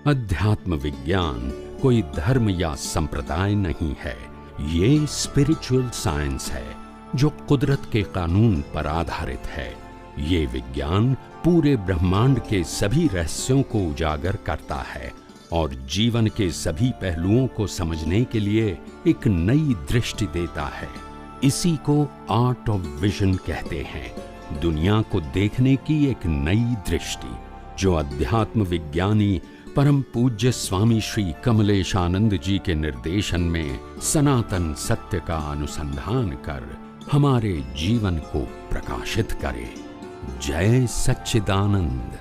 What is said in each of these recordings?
अध्यात्म विज्ञान कोई धर्म या संप्रदाय नहीं है, ये स्पिरिचुअल साइंस है जो कुदरत के कानून पर आधारित है। ये विज्ञान पूरे ब्रह्मांड के सभी रहस्यों को उजागर करता है और जीवन के सभी पहलुओं को समझने के लिए एक नई दृष्टि देता है। इसी को आर्ट ऑफ विजन कहते हैं, दुनिया को देखने की एक नई दृष्टि, जो अध्यात्म विज्ञानी परम पूज्य स्वामी श्री कमलेशानंद जी के निर्देशन में सनातन सत्य का अनुसंधान कर हमारे जीवन को प्रकाशित करे। जय सच्चिदानंद।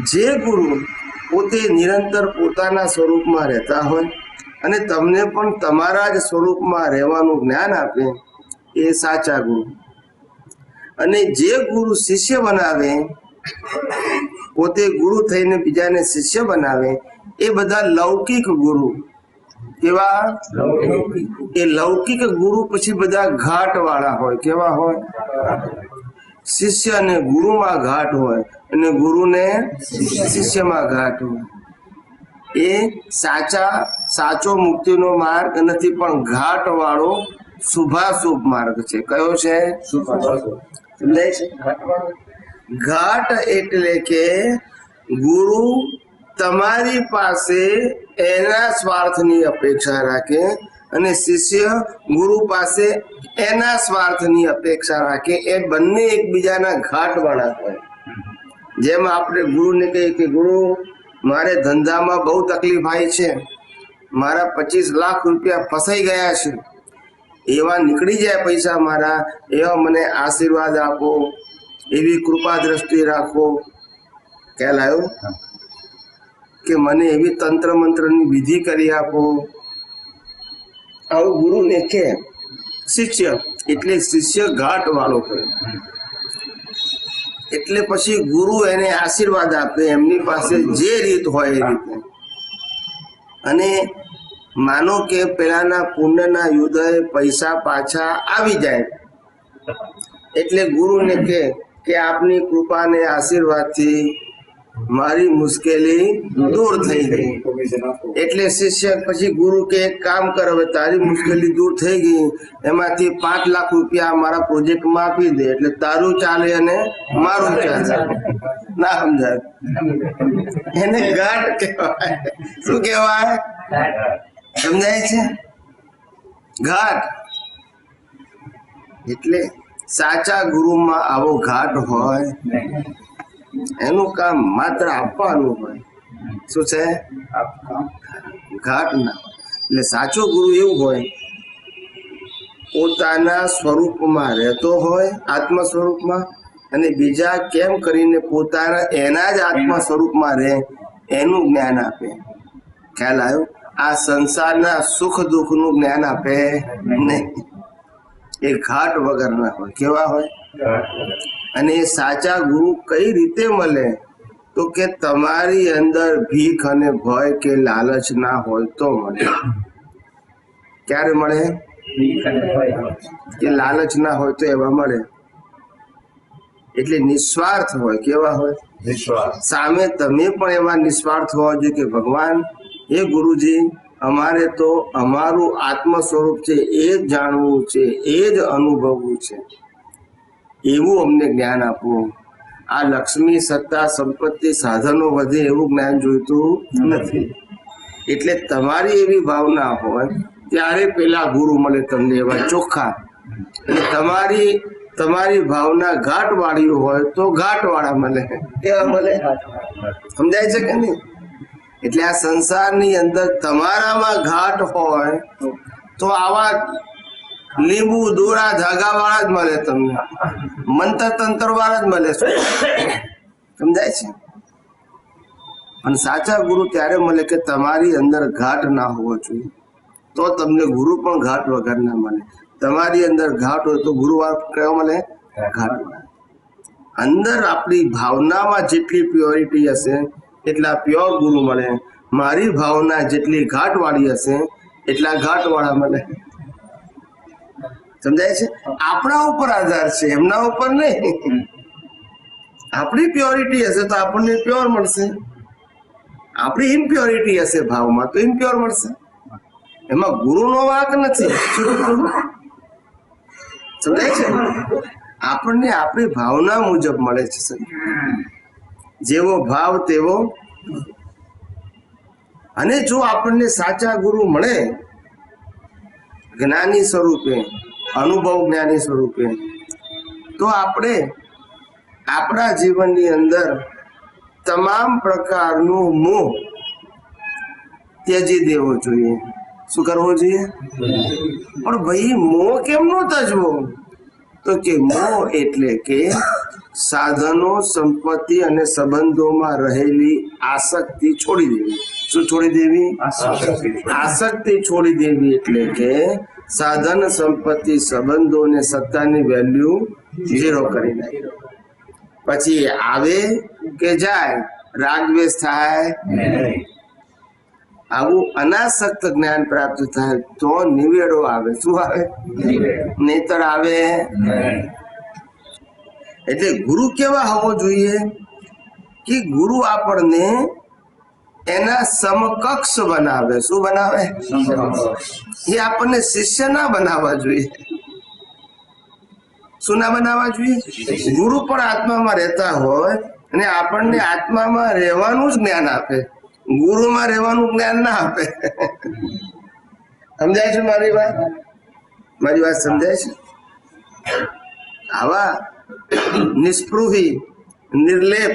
जे गुरु पोते निरंतर पोताना स्वरूपમાં રહેતા હોય અને તમને પણ તમારા જ સ્વરૂપમાં રહેવાનું જ્ઞાન આપે એ સાચા ગુરુ। અને જે ગુરુ શિષ્ય બનાવે, પોતે ગુરુ થઈને બીજાને શિષ્ય બનાવે, એ બધા લૌકિક ગુરુ। કેવા? એ લૌકિક ગુરુ પછી બધા ઘાટ વાળા હોય। કેવા હોય? શિષ્ય અને ગુરુમાં ઘાટ હોય અને ગુરુને શિષ્યમાં ઘાટ હોય। એ સાચો મુક્તિનો માર્ગ નથી, પણ ઘાટ વાળો શુભાશુભ માર્ગ છે। કયો છે? સમજાય છે? ઘાટ એટલે કે ગુરુ તમારી પાસે એના સ્વાર્થની અપેક્ષા રાખે અને શિષ્ય ગુરુ પાસે એના સ્વાર્થની અપેક્ષા રાખે। એ બંને એકબીજાના ઘાટવાળા હોય। જેમ આપણે ગુરુને કહીએ કે ગુરુ, મારે ધંધામાં બહુ તકલીફ આવી છે, મારા 25 લાખ રૂપિયા ફસાઈ ગયા છે, એવા નીકળી જાય પૈસા મારા, એવા મને આશીર્વાદ આપો, એવી કૃપા દ્રષ્ટિ રાખો। ખ્યાલ આવ્યો? કે મને એવી તંત્ર મંત્રની વિધિ કરી આપો, આવું ગુરુને કે શિષ્ય। એટલે શિષ્ય ઘાટ વાળો હોય। એટલે પછી ગુરુ એને આશીર્વાદ આપે એમની પાસે જે રીત હોય એ રીતે। અને માનો કે પેલાના પુણ્યના યુદય પૈસા પાછા આવી જાય, એટલે ગુરુને કે આપની કૃપા ને આશીર્વાદ थी મારી મુશ્કેલી દૂર થઈ ગઈ। એટલે શિષ્ય પછી ગુરુ કે એક કામ કર, હવે તારી મુશ્કેલી દૂર થઈ ગઈ, એમાંથી 5 લાખ રૂપિયા મારા પ્રોજેક્ટમાં આપી દે, એટલે તારું ચાલે અને મારું ચાલે। ના સમજાય? એને ઘાટ કહેવાય। શું કહેવાય? સમજાય છે? ઘાટ। એટલે સાચા ગુરુમાં આવો ઘાટ હોય, એનું કામ માત્ર આપવાનું હોય। શું છે? ઘાટ ના હોય। એટલે સાચો ગુરુ એવું હોય, પોતાના સ્વરૂપમાં રહેતો હોય, આત્મ સ્વરૂપમાં, અને બીજા કેમ કરીને પોતાના એના જ આત્મા સ્વરૂપમાં રહે એનું જ્ઞાન આપે। ખ્યાલ આવ્યો? આ સંસારના સુખ દુઃખનું જ્ઞાન આપે નહીં। એ ઘાટ વગરના હોય। કેવા હોય? અને એ સાચા ગુરુ કઈ રીતે મળે? તો કે તમારી અંદર ભીખ અને ભય કે લાલચ ના હોય તો મળે। ક્યારે મળે? કે લાલચ ના હોય તો એવા મળે। એટલે નિસ્વાર્થ હોય। કેવા હોય? સામે તમે પણ એવા નિસ્વાર્થ હોવા જોઈએ કે ભગવાન, એ ગુરુજી, અમારે તો અમારું આત્મ સ્વરૂપ છે એ જ જાણવું છે, એ જ અનુભવવું છે, એવું અમને જ્ઞાન આપો। આ લક્ષ્મી સત્તા સંપત્તિ સાધનો વધે એવું જ્ઞાન જોઈતું નથી। એટલે તમારી એવી ભાવના હોય ત્યારે પેલા ગુરુ મળે તમને એવા ચોખ્ખા। અને તમારી ભાવના ઘાટ વાળી હોય તો ઘાટ વાળા મળે। કેવા મળે? સમજાય છે કે નહીં? એટલે આ સંસારની અંદર તમારામાં ઘાટ હોય તો આવા લીંબુ દોરા ધાગા વાળા જ મળે તમને, મંત્ર તંત્ર વાળા જ મળે। સમજાય છે? પણ સાચા ગુરુ ત્યારે મળે કે તમારી અંદર ઘાટ ના હોવો જોઈએ, તો તમને ગુરુ પણ ઘાટ વગર ના મળે। તમારી અંદર ઘાટ હોય તો ગુરુ કયો મળે? ઘાટ વાળા। અંદર આપણી ભાવનામાં જેટલી પ્યોરિટી હશે એટલા પ્યોર ગુરુ મળે। મારી ભાવના જેટલી ઘાટ વાળી હશે એટલા ઘાટ વાળા મળે। સમજાય છે? આપણા ઉપર આધાર છે, એમના ઉપર નહીં। આપણી પ્યોરિટી હશે તો આપણને પ્યોર મળશે। આપણી ઇમ્પ્યોરિટી હશે ભાવમાં તો ઇમ્પ્યોર મળશે, એમાં ગુરુનો વાંક નથી. સમજાય છે? આપણને આપણી ભાવના મુજબ મળે છે. જેવો ભાવ તેવો. અને જો આપણને સાચા ગુરુ મળે જ્ઞાની સ્વરૂપે, અનુભવ જ્ઞાની સ્વરૂપે, તો આપણે આપણા જીવનની અંદર તમામ પ્રકારનું મોહ ત્યજી દેવો જોઈએ. શું કરવો જોઈએ? પણ ભાઈ મોહ કેમ નો તજવો? તો કે મોહ એટલે કે સાધનો, સંપત્તિ અને સંબંધોમાં રહેલી આસક્તિ છોડી દેવી. શું છોડી દેવી? આસક્તિ છોડી દેવી એટલે કે સાધન, સંપત્તિ, સંબંધો અને સત્તાની વેલ્યુ ઝીરો કરી નાખી. પછી આવે કે જાય, રાગ દ્વેષ થાય. આવું અનાસક્ત જ્ઞાન પ્રાપ્ત થાય તો નિવેડો આવે. શું આવે? નહીતર આવે. એટલે ગુરુ કેવા હોવો જોઈએ કે ગુરુ આપણને એના સમકક્ષ બનાવે. શું બનાવે? એ આપણને શિષ્ય ના બનાવવા જોઈએ. શું ના બનાવવા જોઈએ? ગુરુ પણ આત્મામાં રહેતા હોય અને આપણને આત્મામાં રહેવાનું જ જ્ઞાન આપે, ગુરુમાં રહેવાનું જ્ઞાન ના આપે. સમજાય છે મારી વાત? મારી વાત સમજાય છે? આવા નિસ્પૃહી, નિર્લેપ,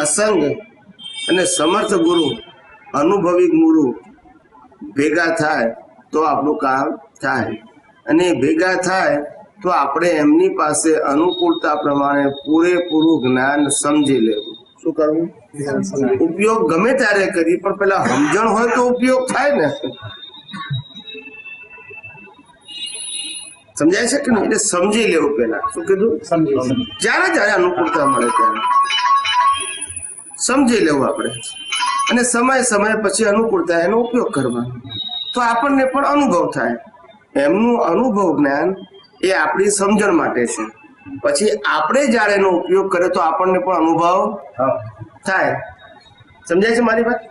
અસંગ અને સમર્થ ગુરુ, અનુભવી ગુરુ ભેગા થાય તો આપણું કામ થાય. અને ભેગા થાય તો આપણે એમની પાસે અનુકૂળતા પ્રમાણે પૂરેપૂરું જ્ઞાન સમજી લેવું. શું કરવું? ઉપયોગ ગમે ત્યારે કરી, પણ પેલા સમજણ હોય તો ઉપયોગ થાય ને. સમજાય છે કે નહીં? એટલે સમજી લેવું પેલા. શું કીધું? જ્યારે જ્યારે અનુકૂળતા મળે ત્યારે સમજી લેવું આપણે, અને સમય પછી અનુકૂળતા એનો ઉપયોગ કરવાનો, તો આપણને પણ અનુભવ થાય. એમનું અનુભવ જ્ઞાન એ આપણી સમજણ માટે છે. પછી આપણે જ્યારે એનો ઉપયોગ કરીએ તો આપણને પણ અનુભવ થાય. સમજાય છે મારી વાત?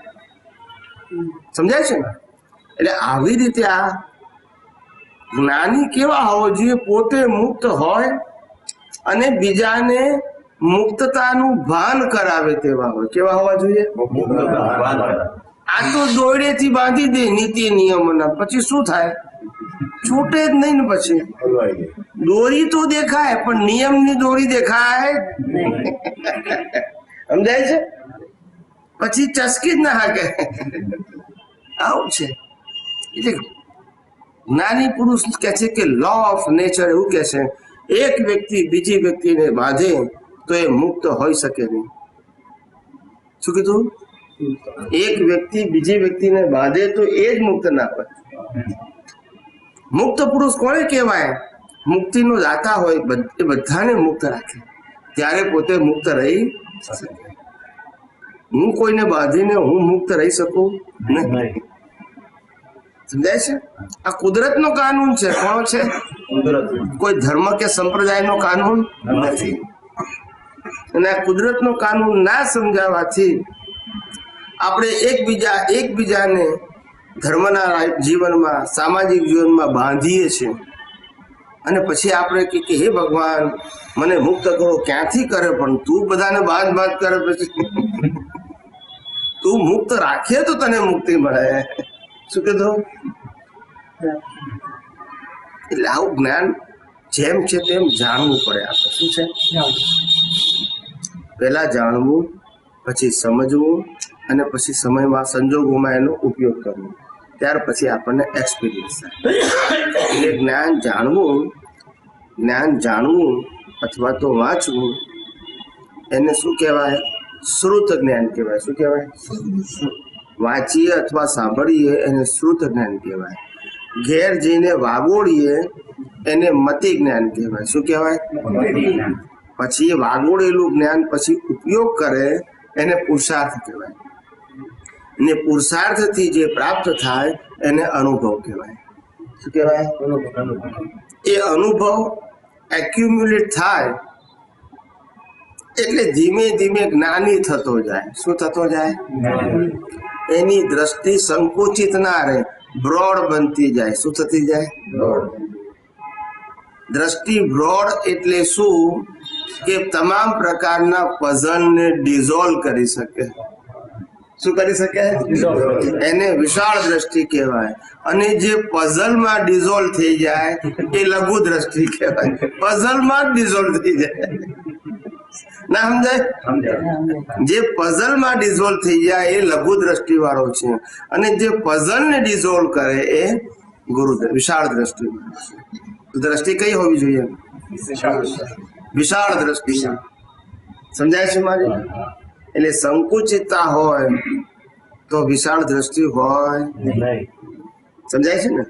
સમજાય છે ને? એટલે આવી રીતે આ જ્ઞાની કેવા હોવો જોઈએ? પોતે મુક્ત હોય અને બીજાને મુક્તતાનું ભાન કરાવે તેવા હોય. કેવા હોવા જોઈએ? આ તો દોરડેથી બાંધી દે નીતિ નિયમોના, પછી શું થાય? છૂટે જ નહીં ને. પછી દોરી તો દેખાય પણ નિયમની દોરી દેખાય. સમજાય છે? પછી ચસકી જ ના હાકે. આવું છે. એટલે જ્ઞાની પુરુષ કે છે કે લો ઓફ નેચર એવું કે છે, એક વ્યક્તિ બીજી વ્યક્તિને બાંધે તો એ મુક્ત હોઈ શકે નહીં. શું કીધું? એક વ્યક્તિ બીજી વ્યક્તિને બાંધે તો એ જ મુક્ત ના હોય. મુક્ત પુરુષ કોને કહેવાય? મુક્તિનો દાતા હોય, એ બધાને મુક્ત રાખે, ત્યારે પોતે મુક્ત રહી શકે. હું કોઈને બાંધીને હું મુક્ત રહી શકું નહીં. સમજાય છે? આ કુદરતનો કાનૂન છે. કોનો છે? કોઈ ધર્મ કે સંપ્રદાયનો કાનૂન નથી. અને આ કુદરતનો કાનૂન ના સમજાવવાથી આપણે એકબીજાને ધર્મના જીવનમાં, સામાજિક જીવનમાં બાંધીએ છીએ. અને પછી આપણે કે હે ભગવાન મને મુક્ત કરો. ક્યાંથી કરે? પણ તું બધાને બાંધ કરે. પછી તું મુક્ત રાખે તો તને મુક્તિ મળે. શું કીધું? એટલે આવું જ્ઞાન જેમ છે તેમ જાણવું પડે. આપણે શું છે? પહેલા જાણવું, પછી સમજવું, અને પછી સમયમાં સંજોગોમાં એનો ઉપયોગ કરવો. ત્યાર પછી આપણને એક્સપિરિયન્સ થાય. એટલે જ્ઞાન જાણવું અથવા તો વાંચવું એને શું કહેવાય? શ્રુત જ્ઞાન કહેવાય. શું કહેવાય? વાંચીએ અથવા સાંભળીએ એને શ્રુત જ્ઞાન કહેવાય. ઘેર જઈને વાગોળીએ એને મતિ જ્ઞાન કહેવાય. શું કહેવાય? પછી એ વાગોળેલું જ્ઞાન પછી ઉપયોગ કરે એને પુરુષાર્થ કહેવાય. અને પુરુષાર્થથી જે પ્રાપ્ત થાય એને અનુભવ કહેવાય. શું કહેવાય? એ અનુભવ એક્યુમ્યુલેટ થાય એટલે ધીમે ધીમે જ્ઞાની થતો જાય. શું થતો જાય? એની દ્રષ્ટિ સંકુચિત ના રહે, બ્રોડ બનતી જાય. શું થતી જાય? દ્રષ્ટિ બ્રોડ એટલે શું? કે તમામ પ્રકારના પઝલને ડિઝોલ્વ કરી શકે. શું કરી શકે? એને વિશાળ દ્રષ્ટિ કહેવાય. અને જે પઝલમાં ડિઝોલ્વ થઈ જાય એ લઘુ દ્રષ્ટિ કહેવાય. પઝલમાં જ ડિઝોલ્વ થઈ જાય. ના સમજાય? જે પઝલમાં ડિઝોલ્વ થઈ જાય એ લઘુ દ્રષ્ટિ વાળો છે, અને જે પઝલને ડિઝોલ્વ કરે એ ગુરુ વિશાળ દ્રષ્ટિ. દ્રષ્ટિ કઈ હોવી જોઈએ? વિશાળ દ્રષ્ટિ. સમજાય છે મારી? એટલે સંકુચિતતા હોય તો વિશાળ દ્રષ્ટિ હોય. સમજાય છે ને?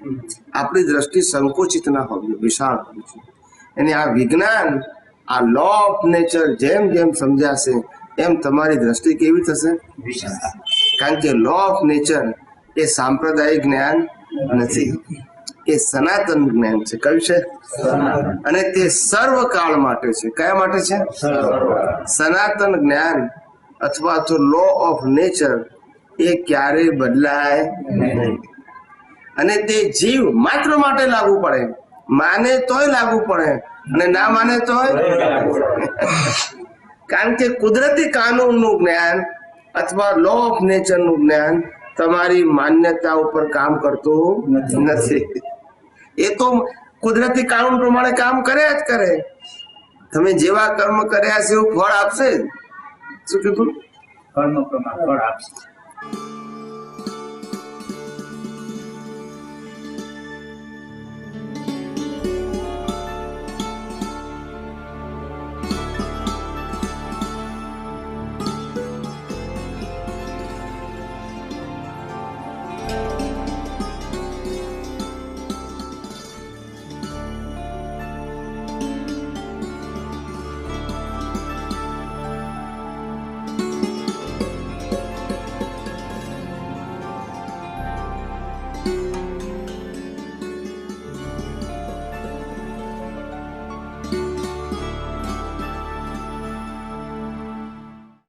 આપણી દ્રષ્ટિ સંકુચિત ના હોવી, વિશાળ હોવી જોઈએ. અને આ વિજ્ઞાન, આ લો ઓફ નેચર જેમ જેમ સમજાશે એમ તમારી દ્રષ્ટિ કેવી થશે? કારણ કે લો ઓફ નેચર એ સાંપ્રદાયિક જ્ઞાન નથી, એ સનાતન જ્ઞાન છે. કયું છે? અને તે સર્વકાળ માટે છે. કયા માટે છે? સનાતન જ્ઞાન અથવા તો લો ઓફ નેચર એ ક્યારેય બદલાય નહીં. અને તે જીવ માત્ર માટે લાગુ પડે. માને તોય લાગુ પડે અને ના માને તોય. કારણ કે કુદરતી કાનૂનનું જ્ઞાન અથવા લો ઓફ નેચરનું જ્ઞાન તમારી માન્યતા ઉપર કામ કરતું નથી. એ તો કુદરતી કાનૂન પ્રમાણે કામ કર્યા જ કરે. તમે જેવા કર્મ કર્યા છે એવું ફળ આપશે. શું કીધું? કર્મ પ્રમાણે ફળ આપશે.